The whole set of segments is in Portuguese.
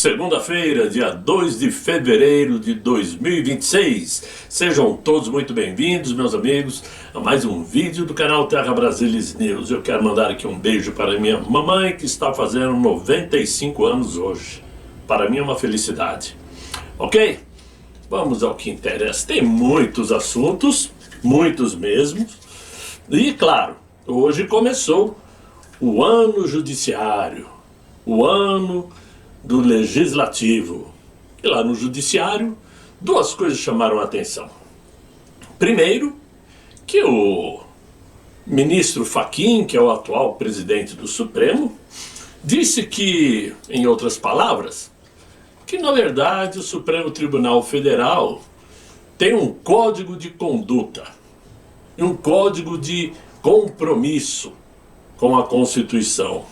Segunda-feira, dia 2 de fevereiro de 2026. Sejam todos muito bem-vindos, meus amigos, a mais um vídeo do canal Terra Brasilis News. Eu quero mandar aqui um beijo para minha mamãe, que está fazendo 95 anos hoje. Para mim é uma felicidade. Ok? Vamos ao que interessa. Tem muitos assuntos, muitos mesmo. E, claro, hoje começou o ano judiciário, o ano do legislativo. E lá no judiciário, duas coisas chamaram a atenção. Primeiro, que o ministro Fachin, que é o atual presidente do Supremo, disse que, em outras palavras, que na verdade o Supremo Tribunal Federal tem um código de conduta, um código de compromisso com a Constituição.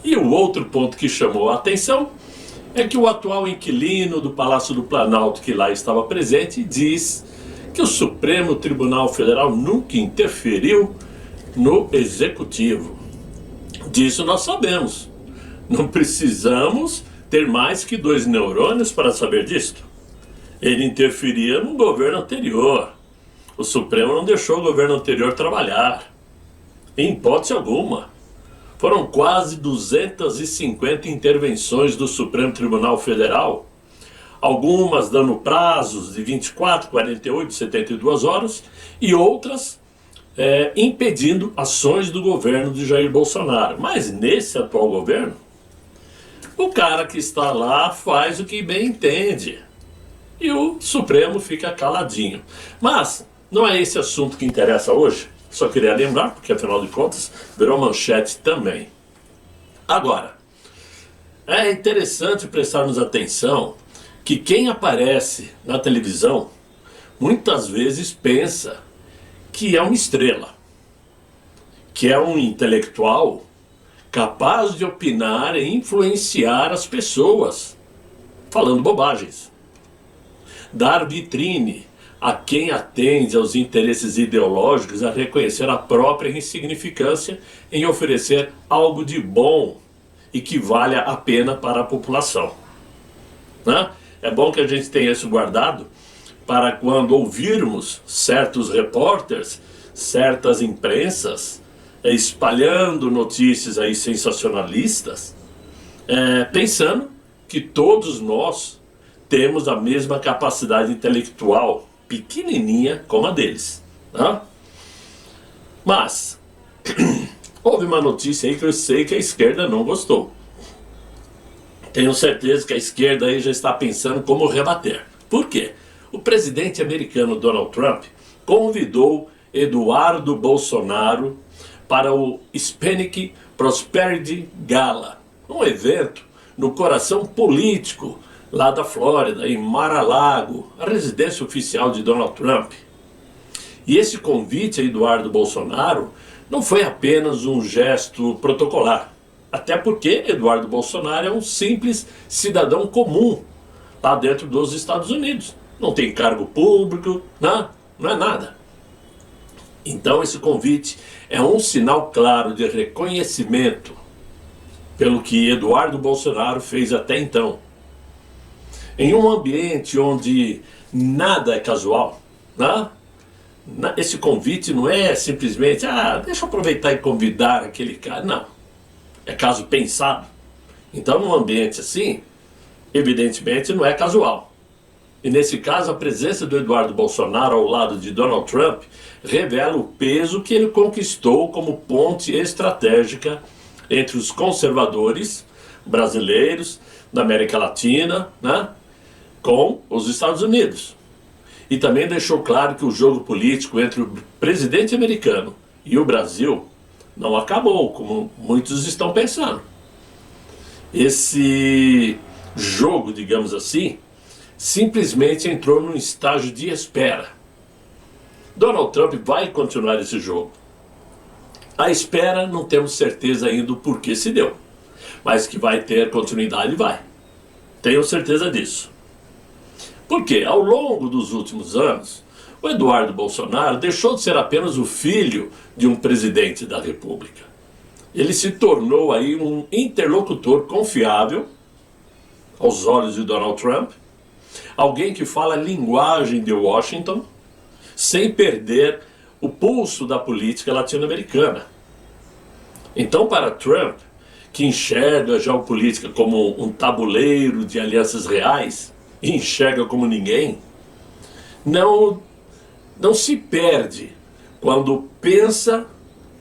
E o outro ponto que chamou a atenção é que o atual inquilino do Palácio do Planalto, que lá estava presente, diz que o Supremo Tribunal Federal nunca interferiu no Executivo. Disso nós sabemos. Não precisamos ter mais que 2 neurônios para saber disto. Ele interferia no governo anterior. O Supremo não deixou o governo anterior trabalhar, em hipótese alguma. Foram quase 250 intervenções do Supremo Tribunal Federal, algumas dando prazos de 24, 48, 72 horas, e outras impedindo ações do governo de Jair Bolsonaro. Mas nesse atual governo, o cara que está lá faz o que bem entende, e o Supremo fica caladinho. Mas não é esse assunto que interessa hoje. Só queria lembrar, porque afinal de contas virou manchete também. Agora, é interessante prestarmos atenção que quem aparece na televisão muitas vezes pensa que é uma estrela, que é um intelectual capaz de opinar e influenciar as pessoas, falando bobagens, dar vitrine a quem atende aos interesses ideológicos a reconhecer a própria insignificância em oferecer algo de bom e que valha a pena para a população. Né? É bom que a gente tenha isso guardado para quando ouvirmos certos repórteres, certas imprensas espalhando notícias aí sensacionalistas, pensando que todos nós temos a mesma capacidade intelectual, pequenininha como a deles, tá? Mas houve uma notícia aí que eu sei que a esquerda não gostou. Tenho certeza que a esquerda aí já está pensando como rebater. Por quê? O presidente americano Donald Trump convidou Eduardo Bolsonaro para o Hispanic Prosperity Gala, um evento no coração político lá da Flórida, em Mar-a-Lago, a residência oficial de Donald Trump. E esse convite a Eduardo Bolsonaro não foi apenas um gesto protocolar, até porque Eduardo Bolsonaro é um simples cidadão comum lá dentro dos Estados Unidos. Não tem cargo público, não é nada. Então esse convite é um sinal claro de reconhecimento pelo que Eduardo Bolsonaro fez até então. Em um ambiente onde nada é casual, né? Esse convite não é simplesmente, deixa eu aproveitar e convidar aquele cara. Não, é caso pensado. Então num ambiente assim, evidentemente não é casual. E nesse caso a presença do Eduardo Bolsonaro ao lado de Donald Trump revela o peso que ele conquistou como ponte estratégica entre os conservadores brasileiros, da América Latina, né, com os Estados Unidos. E também deixou claro que o jogo político entre o presidente americano e o Brasil não acabou, como muitos estão pensando. Esse jogo, digamos assim, simplesmente entrou num estágio de espera. Donald Trump vai continuar esse jogo. A espera não temos certeza ainda do porquê se deu, mas que vai ter continuidade, vai. Tenho certeza disso. Porque ao longo dos últimos anos, o Eduardo Bolsonaro deixou de ser apenas o filho de um presidente da República. Ele se tornou aí um interlocutor confiável aos olhos de Donald Trump, alguém que fala a linguagem de Washington, sem perder o pulso da política latino-americana. Então, para Trump, que enxerga a geopolítica como um tabuleiro de alianças reais, e enxerga como ninguém, não se perde quando pensa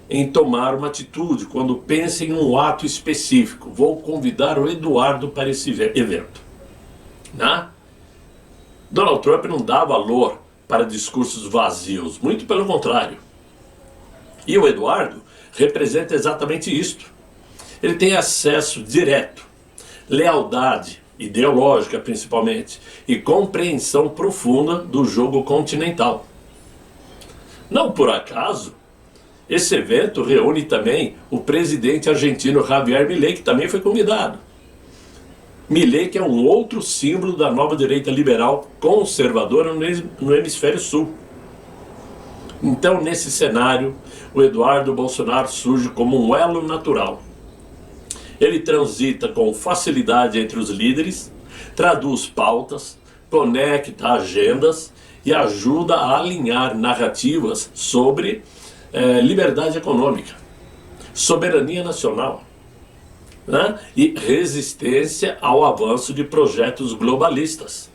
em tomar uma atitude, quando pensa em um ato específico. Vou convidar o Eduardo para esse evento. Né? Donald Trump não dá valor para discursos vazios, muito pelo contrário. E o Eduardo representa exatamente isto. Ele tem acesso direto, lealdade ideológica principalmente, e compreensão profunda do jogo continental. Não por acaso, esse evento reúne também o presidente argentino Javier Milei, que também foi convidado. Milei, que é um outro símbolo da nova direita liberal conservadora no hemisfério sul. Então, nesse cenário, o Eduardo Bolsonaro surge como um elo natural. Ele transita com facilidade entre os líderes, traduz pautas, conecta agendas e ajuda a alinhar narrativas sobre liberdade econômica, soberania nacional, né? E resistência ao avanço de projetos globalistas.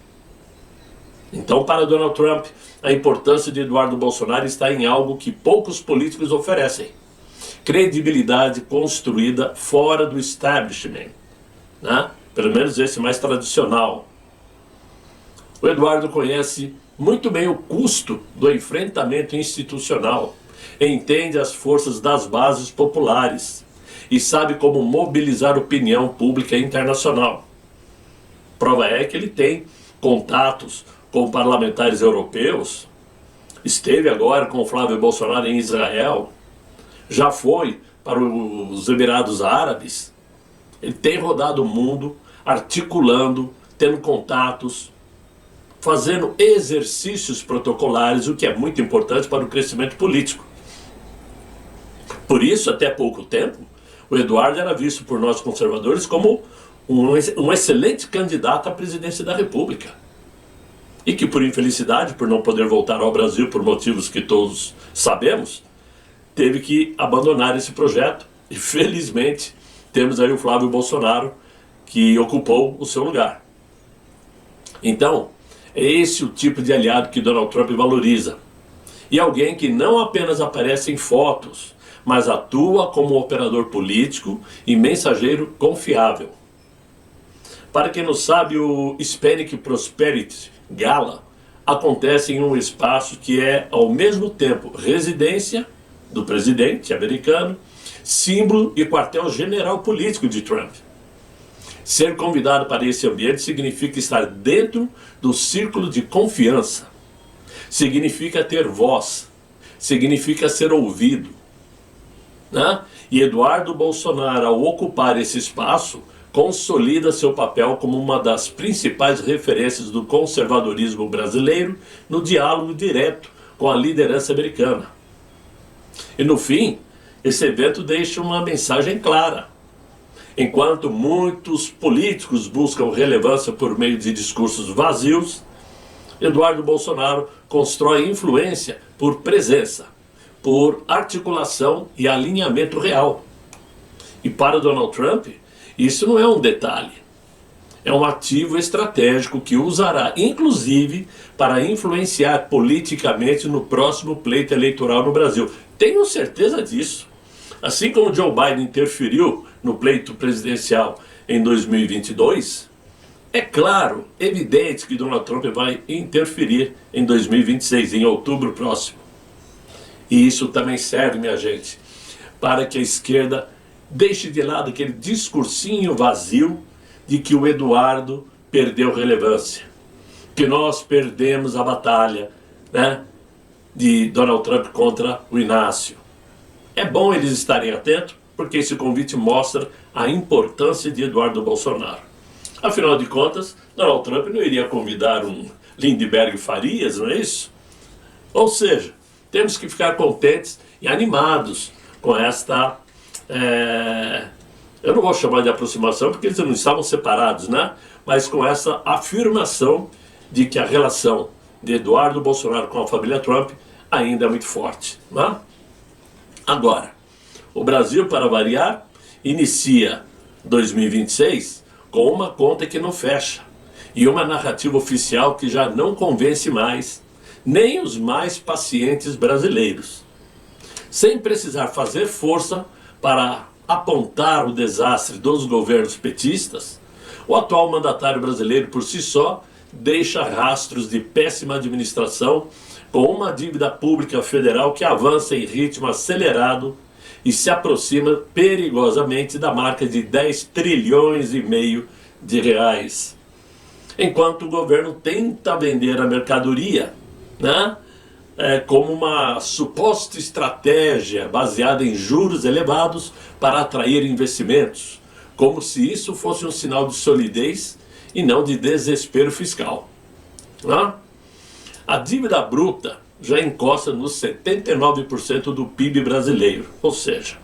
Então, para Donald Trump, a importância de Eduardo Bolsonaro está em algo que poucos políticos oferecem: credibilidade construída fora do establishment, né? Pelo menos esse mais tradicional. O Eduardo conhece muito bem o custo do enfrentamento institucional, entende as forças das bases populares e sabe como mobilizar opinião pública internacional. Prova é que ele tem contatos com parlamentares europeus, esteve agora com o Flávio Bolsonaro em Israel, já foi para os Emirados Árabes. Ele tem rodado o mundo, articulando, tendo contatos, fazendo exercícios protocolares, o que é muito importante para o crescimento político. Por isso, até pouco tempo, o Eduardo era visto por nós conservadores como um excelente candidato à presidência da República. E que, por infelicidade, por não poder voltar ao Brasil por motivos que todos sabemos, teve que abandonar esse projeto. E, felizmente, temos aí o Flávio Bolsonaro, que ocupou o seu lugar. Então, é esse o tipo de aliado que Donald Trump valoriza. E alguém que não apenas aparece em fotos, mas atua como operador político e mensageiro confiável. Para quem não sabe, o Hispanic Prosperity Gala acontece em um espaço que é, ao mesmo tempo, residência do presidente americano, símbolo e quartel-general político de Trump. Ser convidado para esse ambiente significa estar dentro do círculo de confiança, significa ter voz, significa ser ouvido, né? E Eduardo Bolsonaro, ao ocupar esse espaço, consolida seu papel como uma das principais referências do conservadorismo brasileiro no diálogo direto com a liderança americana. E no fim, esse evento deixa uma mensagem clara. Enquanto muitos políticos buscam relevância por meio de discursos vazios, Eduardo Bolsonaro constrói influência por presença, por articulação e alinhamento real. E para Donald Trump, isso não é um detalhe. É um ativo estratégico que usará, inclusive, para influenciar politicamente no próximo pleito eleitoral no Brasil. Tenho certeza disso. Assim como Joe Biden interferiu no pleito presidencial em 2022, é claro, evidente que Donald Trump vai interferir em 2026, em outubro próximo. E isso também serve, minha gente, para que a esquerda deixe de lado aquele discursinho vazio de que o Eduardo perdeu relevância, que nós perdemos a batalha, né, de Donald Trump contra o Inácio. É bom eles estarem atentos, porque esse convite mostra a importância de Eduardo Bolsonaro. Afinal de contas, Donald Trump não iria convidar um Lindenberg Farias, não é isso? Ou seja, temos que ficar contentes e animados com esta eu não vou chamar de aproximação porque eles não estavam separados, né? Mas com essa afirmação de que a relação de Eduardo Bolsonaro com a família Trump ainda é muito forte, né? Agora, o Brasil, para variar, inicia 2026 com uma conta que não fecha e uma narrativa oficial que já não convence mais nem os mais pacientes brasileiros. Sem precisar fazer força para apontar o desastre dos governos petistas, o atual mandatário brasileiro por si só deixa rastros de péssima administração, com uma dívida pública federal que avança em ritmo acelerado e se aproxima perigosamente da marca de 10 trilhões e meio de reais. Enquanto o governo tenta vender a mercadoria, né, como uma suposta estratégia baseada em juros elevados para atrair investimentos, como se isso fosse um sinal de solidez e não de desespero fiscal. Né? A dívida bruta já encosta nos 79% do PIB brasileiro, ou seja,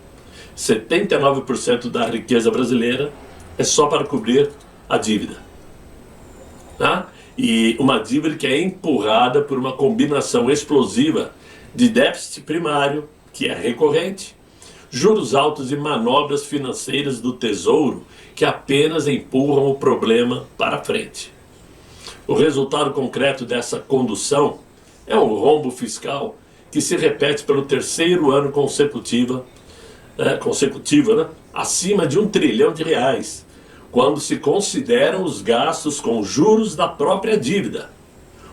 79% da riqueza brasileira é só para cobrir a dívida. Né? E uma dívida que é empurrada por uma combinação explosiva de déficit primário, que é recorrente, juros altos e manobras financeiras do Tesouro que apenas empurram o problema para frente. O resultado concreto dessa condução é um rombo fiscal que se repete pelo terceiro ano consecutivo, né, acima de 1 trilhão de reais, quando se consideram os gastos com juros da própria dívida.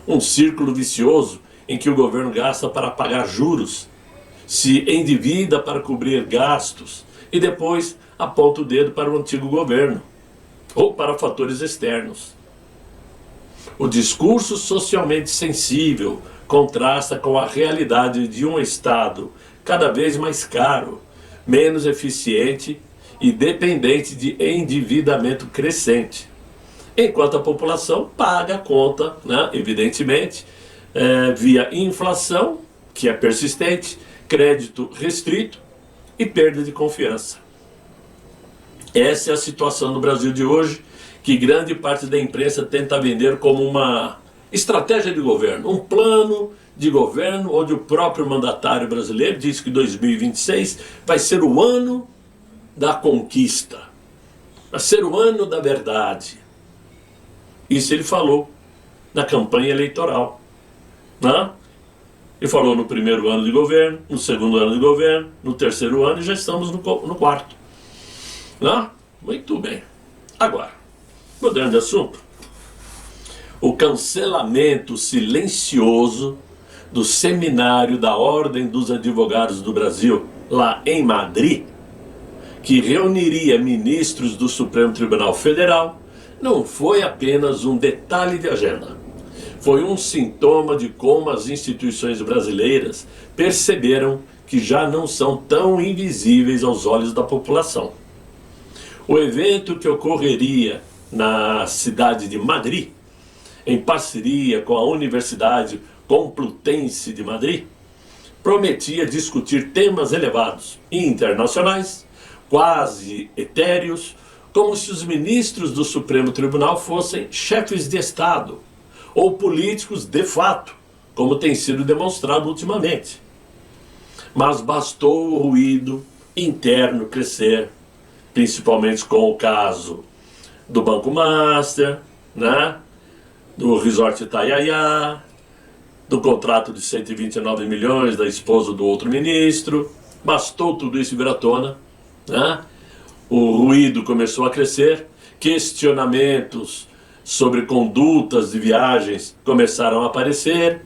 Um círculo vicioso em que o governo gasta para pagar juros, se endivida para cobrir gastos e depois aponta o dedo para o antigo governo ou para fatores externos. O discurso socialmente sensível contrasta com a realidade de um Estado cada vez mais caro, menos eficiente e dependente de endividamento crescente, enquanto a população paga a conta, né, evidentemente, via inflação, que é persistente, crédito restrito e perda de confiança. Essa é a situação do Brasil de hoje, que grande parte da imprensa tenta vender como uma estratégia de governo, um plano de governo onde o próprio mandatário brasileiro diz que 2026 vai ser o ano da conquista, vai ser o ano da verdade. Isso ele falou na campanha eleitoral, né? Ele falou no primeiro ano de governo, no segundo ano de governo, no terceiro ano e já estamos no quarto. Né? Muito bem. Agora, mudando de assunto, o cancelamento silencioso do seminário da Ordem dos Advogados do Brasil, lá em Madrid, que reuniria ministros do Supremo Tribunal Federal, não foi apenas um detalhe de agenda. Foi um sintoma de como as instituições brasileiras perceberam que já não são tão invisíveis aos olhos da população. O evento, que ocorreria na cidade de Madrid, em parceria com a Universidade Complutense de Madrid, prometia discutir temas elevados e internacionais, quase etéreos, como se os ministros do Supremo Tribunal fossem chefes de Estado ou políticos de fato, como tem sido demonstrado ultimamente. Mas bastou o ruído interno crescer, principalmente com o caso do Banco Master, né? Do Resort Itaiaia, do contrato de 129 milhões da esposa do outro ministro. Bastou tudo isso vir à tona, né? O ruído começou a crescer, questionamentos sobre condutas de viagens começaram a aparecer,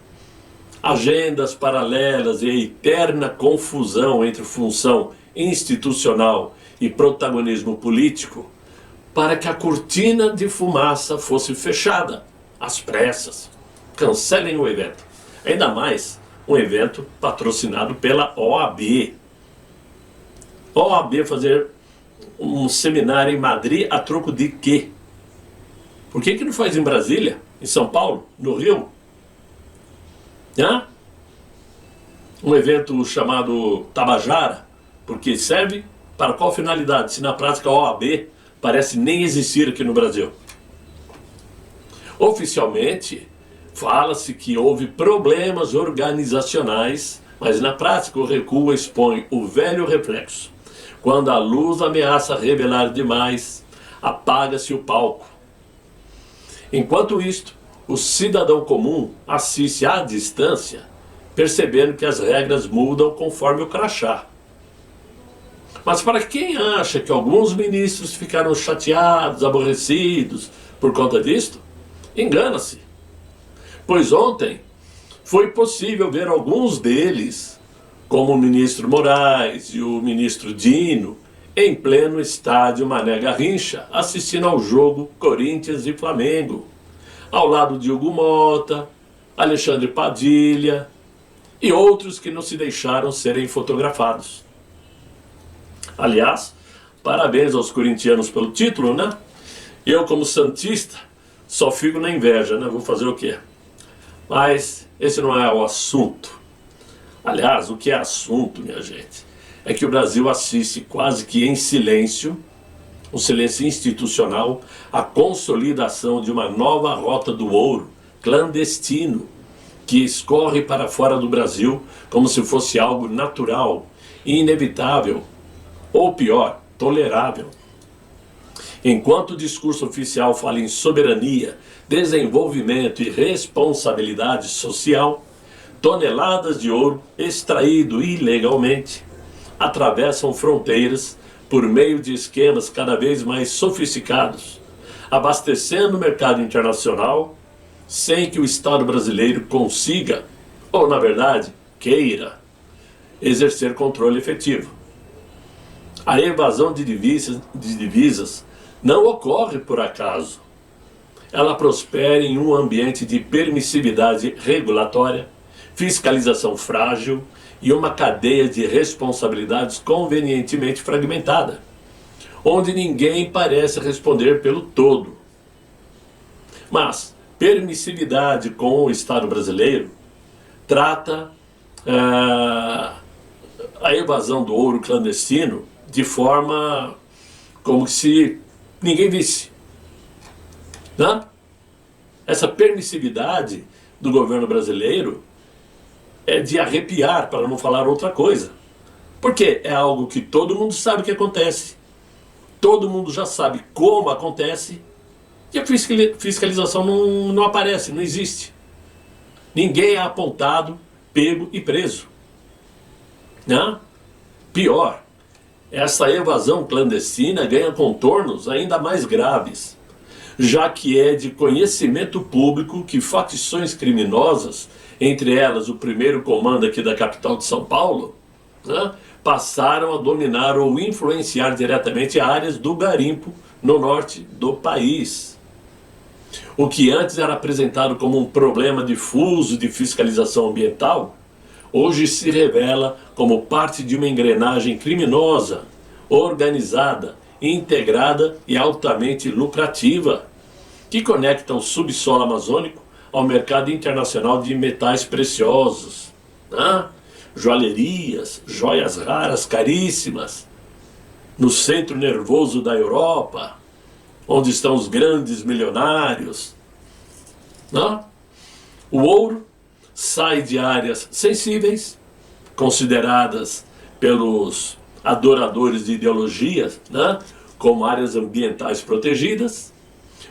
agendas paralelas e a eterna confusão entre função institucional e protagonismo político, para que a cortina de fumaça fosse fechada às pressas. Cancelem o evento. Ainda mais um evento patrocinado pela OAB. OAB fazer um seminário em Madrid a troco de quê? Por que não faz em Brasília, em São Paulo, no Rio? Um evento chamado Tabajara, porque serve Para qual finalidade, se na prática a OAB parece nem existir aqui no Brasil? Oficialmente, fala-se que houve problemas organizacionais, mas na prática o recuo expõe o velho reflexo. Quando a luz ameaça revelar demais, apaga-se o palco. Enquanto isto, o cidadão comum assiste à distância, percebendo que as regras mudam conforme o crachá. Mas para quem acha que alguns ministros ficaram chateados, aborrecidos por conta disto, engana-se. Pois ontem foi possível ver alguns deles, como o ministro Moraes e o ministro Dino, em pleno estádio Mané Garrincha, assistindo ao jogo Corinthians e Flamengo, ao lado de Hugo Mota, Alexandre Padilha e outros que não se deixaram serem fotografados. Aliás, parabéns aos corintianos pelo título, né? Eu, como santista, só fico na inveja, né? Vou fazer o quê? Mas esse não é o assunto. Aliás, o que é assunto, minha gente, é que o Brasil assiste quase que em silêncio, um silêncio institucional, a consolidação de uma nova rota do ouro clandestino que escorre para fora do Brasil como se fosse algo natural, inevitável, ou pior, tolerável. Enquanto o discurso oficial fala em soberania, desenvolvimento e responsabilidade social, toneladas de ouro extraído ilegalmente atravessam fronteiras por meio de esquemas cada vez mais sofisticados, abastecendo o mercado internacional sem que o Estado brasileiro consiga, ou na verdade, queira, exercer controle efetivo. A evasão de divisas não ocorre por acaso. Ela prospera em um ambiente de permissividade regulatória, fiscalização frágil e uma cadeia de responsabilidades convenientemente fragmentada, onde ninguém parece responder pelo todo. Mas permissividade com o Estado brasileiro trata a evasão do ouro clandestino de forma como se ninguém visse. Né? Essa permissividade do governo brasileiro é de arrepiar, para não falar outra coisa. Porque é algo que todo mundo sabe que acontece, todo mundo já sabe como acontece, e a fiscalização não aparece, não existe. Ninguém é apontado, pego e preso. Né? Pior, essa evasão clandestina ganha contornos ainda mais graves, já que é de conhecimento público que facções criminosas, entre elas o primeiro comando aqui da capital de São Paulo, né, passaram a dominar ou influenciar diretamente áreas do garimpo no norte do país. O que antes era apresentado como um problema difuso de fiscalização ambiental, hoje se revela como parte de uma engrenagem criminosa, organizada, integrada e altamente lucrativa, que conecta o subsolo amazônico ao mercado internacional de metais preciosos, né? Joalherias, joias raras, caríssimas, no centro nervoso da Europa, onde estão os grandes milionários. Né? O ouro sai de áreas sensíveis, consideradas pelos adoradores de ideologias, né, como áreas ambientais protegidas,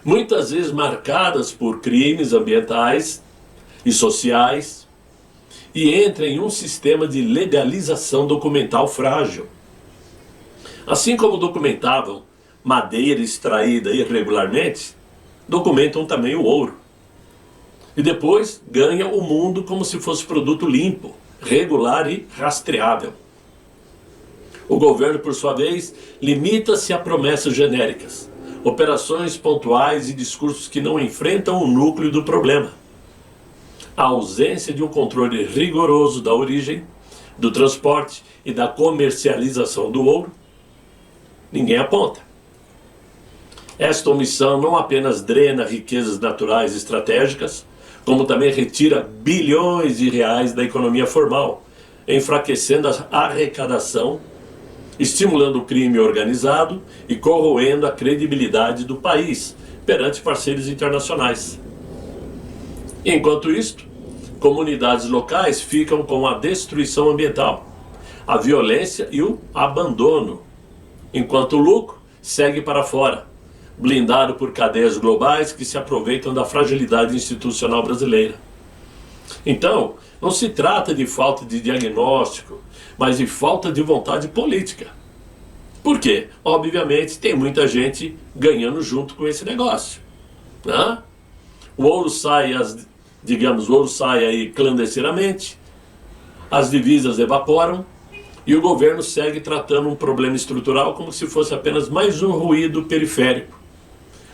muitas vezes marcadas por crimes ambientais e sociais, e entra em um sistema de legalização documental frágil. Assim como documentavam madeira extraída irregularmente, documentam também o ouro. E depois ganha o mundo como se fosse produto limpo, regular e rastreável. O governo, por sua vez, limita-se a promessas genéricas, operações pontuais e discursos que não enfrentam o núcleo do problema. A ausência de um controle rigoroso da origem, do transporte e da comercialização do ouro, ninguém aponta. Esta omissão não apenas drena riquezas naturais estratégicas, como também retira bilhões de reais da economia formal, enfraquecendo a arrecadação estimulando o crime organizado e corroendo a credibilidade do país perante parceiros internacionais. Enquanto isto, comunidades locais ficam com a destruição ambiental, a violência e o abandono, enquanto o lucro segue para fora, blindado por cadeias globais que se aproveitam da fragilidade institucional brasileira. Então, não se trata de falta de diagnóstico, mas de falta de vontade política. Por quê? Obviamente tem muita gente ganhando junto com esse negócio, né? O ouro sai, o ouro sai aí clandestinamente, as divisas evaporam e o governo segue tratando um problema estrutural como se fosse apenas mais um ruído periférico,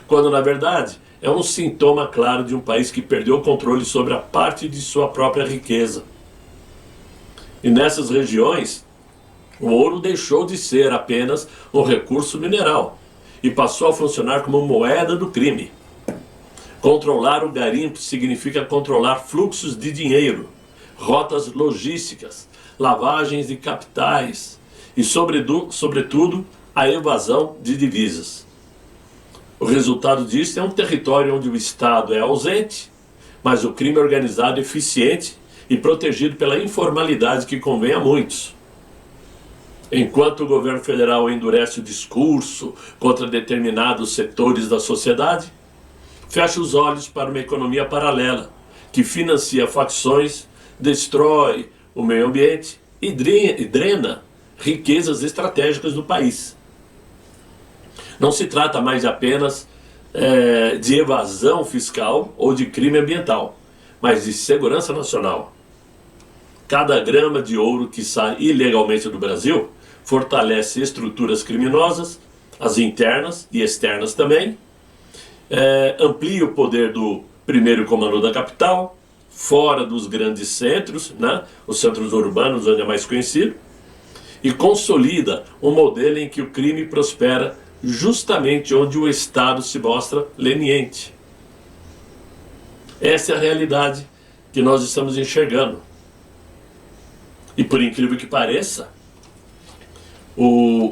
quando na verdade é um sintoma claro de um país que perdeu o controle sobre a parte de sua própria riqueza. E nessas regiões, o ouro deixou de ser apenas um recurso mineral e passou a funcionar como moeda do crime. Controlar o garimpo significa controlar fluxos de dinheiro, rotas logísticas, lavagens de capitais e, sobretudo, a evasão de divisas. O resultado disso é um território onde o Estado é ausente, mas o crime organizado é eficiente e protegido pela informalidade que convém a muitos. Enquanto o governo federal endurece o discurso contra determinados setores da sociedade, fecha os olhos para uma economia paralela que financia facções, destrói o meio ambiente e drena riquezas estratégicas do país. Não se trata mais apenas de evasão fiscal ou de crime ambiental, mas de segurança nacional. Cada grama de ouro que sai ilegalmente do Brasil fortalece estruturas criminosas, as internas e externas também, amplia o poder do primeiro comando da capital, fora dos grandes centros, né, os centros urbanos onde é mais conhecido, e consolida um modelo em que o crime prospera justamente onde o Estado se mostra leniente. Essa é a realidade que nós estamos enxergando. E por incrível que pareça,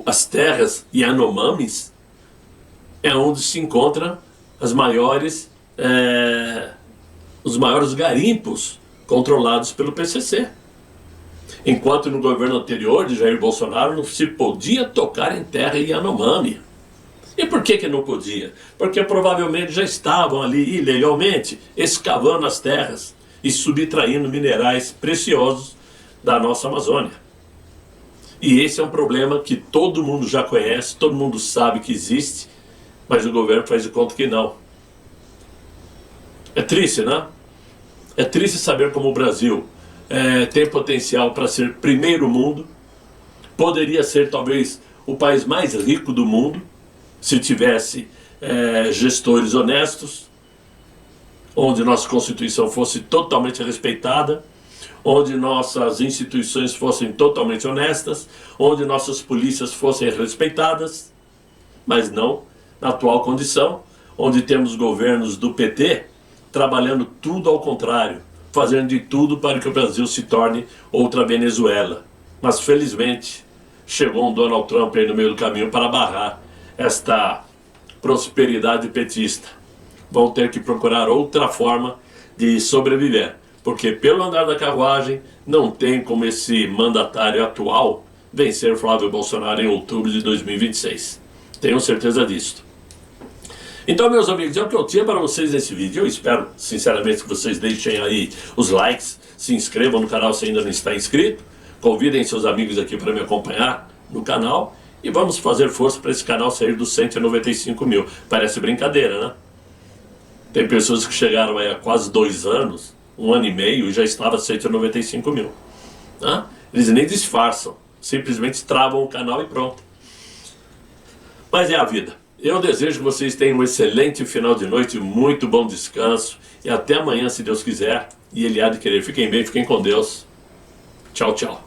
as terras Yanomamis é onde se encontram os maiores garimpos controlados pelo PCC. Enquanto no governo anterior de Jair Bolsonaro não se podia tocar em terra Yanomami. E por que não podia? Porque provavelmente já estavam ali ilegalmente escavando as terras e subtraindo minerais preciosos da nossa Amazônia. E esse é um problema que todo mundo já conhece, todo mundo sabe que existe, mas o governo faz de conta que não. É triste, né? É triste saber como o Brasil tem potencial para ser primeiro mundo, poderia ser talvez o país mais rico do mundo, se tivesse gestores honestos, onde nossa Constituição fosse totalmente respeitada, onde nossas instituições fossem totalmente honestas, onde nossas polícias fossem respeitadas, mas não na atual condição, onde temos governos do PT trabalhando tudo ao contrário, fazendo de tudo para que o Brasil se torne outra Venezuela. Mas felizmente chegou um Donald Trump aí no meio do caminho para barrar esta prosperidade petista. Vão ter que procurar outra forma de sobreviver, porque pelo andar da carruagem não tem como esse mandatário atual vencer Flávio Bolsonaro em outubro de 2026. Tenho certeza disso. Então, meus amigos, é o que eu tinha para vocês nesse vídeo. Eu espero, sinceramente, que vocês deixem aí os likes, se inscrevam no canal se ainda não está inscrito, convidem seus amigos aqui para me acompanhar no canal e vamos fazer força para esse canal sair dos 195 mil. Parece brincadeira, né? Tem pessoas que chegaram aí há quase 2 anos, 1 ano e meio, e já estava 195 mil. Né? Eles nem disfarçam, simplesmente travam o canal e pronto. Mas é a vida. Eu desejo que vocês tenham um excelente final de noite, muito bom descanso, e até amanhã, se Deus quiser, e Ele há de querer. Fiquem bem, fiquem com Deus. Tchau, tchau.